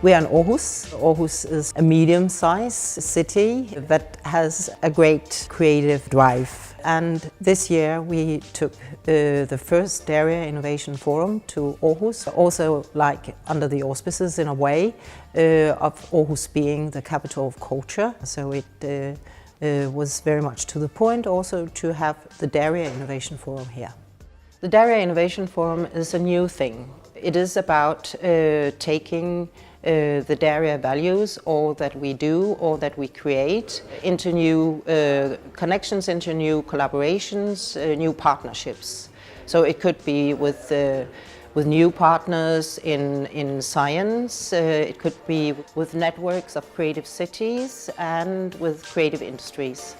We are in Aarhus. Aarhus is a medium-sized city that has a great creative drive. And this year we took the first DARIAH Innovation Forum to Aarhus, also like under the auspices in a way of Aarhus being the capital of culture. So it was very much to the point also to have the DARIAH Innovation Forum here. The DARIAH Innovation Forum is a new thing. It is about taking the DARIAH values, all that we do, all that we create, into new connections, into new collaborations, new partnerships. So it could be with new partners in science, it could be with networks of creative cities and with creative industries.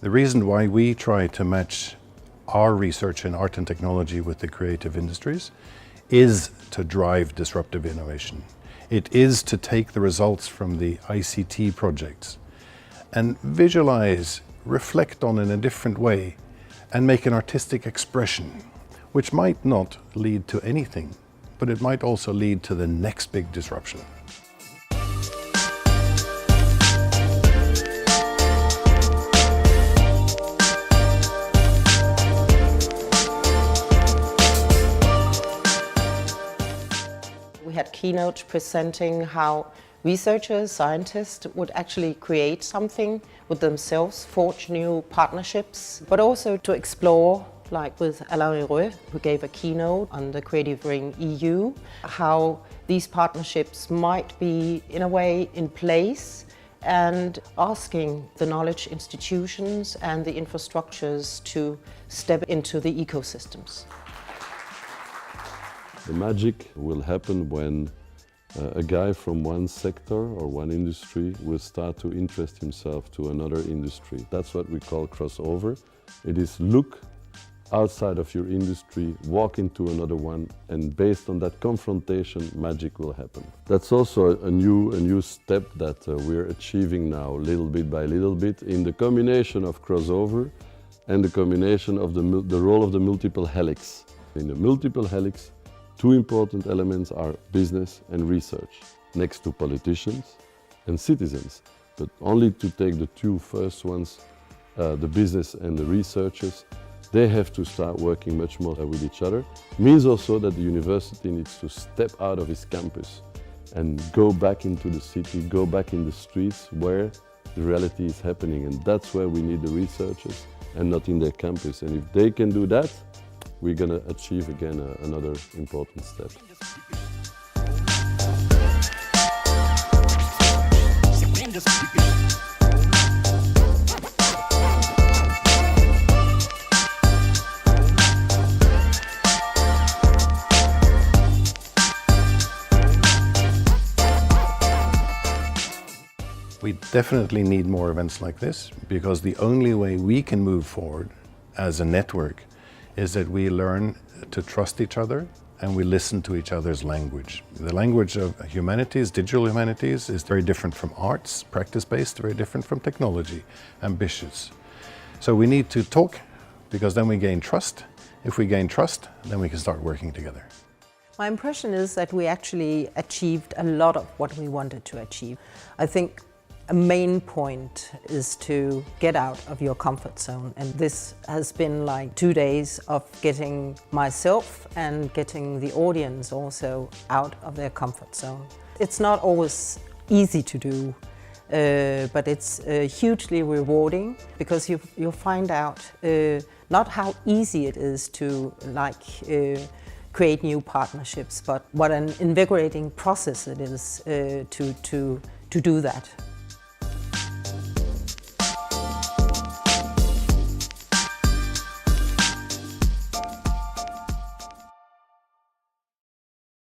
The reason why we try to match our research in art and technology with the creative industries is to drive disruptive innovation. It is to take the results from the ICT projects and visualize, reflect on in a different way and make an artistic expression, which might not lead to anything, but it might also lead to the next big disruption. We had keynotes presenting how researchers, scientists would actually create something with themselves, forge new partnerships, but also to explore, like with Alain Heureux, who gave a keynote on the Creative Ring EU, how these partnerships might be, in a way, in place, and asking the knowledge institutions and the infrastructures to step into the ecosystems. The magic will happen when a guy from one sector or one industry will start to interest himself to another industry. That's what we call crossover. It is look outside of your industry, walk into another one, and based on that confrontation, magic will happen. That's also a new step that we're achieving now, little bit by little bit, in the combination of crossover and the combination of the role of the multiple helix. In the multiple helix, two important elements are business and research, next to politicians and citizens. But only to take the two first ones, the business and the researchers, they have to start working much more with each other. Means also that the university needs to step out of its campus and go back into the city, go back in the streets where the reality is happening. And that's where we need the researchers and not in their campus. And if they can do that, we're going to achieve again another important step. We definitely need more events like this, because the only way we can move forward as a network is that we learn to trust each other and we listen to each other's language. The language of humanities, digital humanities, is very different from arts, practice-based, very different from technology, ambitious. So we need to talk, because then we gain trust. If we gain trust, then we can start working together. My impression is that we actually achieved a lot of what we wanted to achieve. I think a main point is to get out of your comfort zone, and this has been like 2 days of getting myself and getting the audience also out of their comfort zone. It's not always easy to do, but it's hugely rewarding, because you'll find out not how easy it is to create new partnerships, but what an invigorating process it is to do that.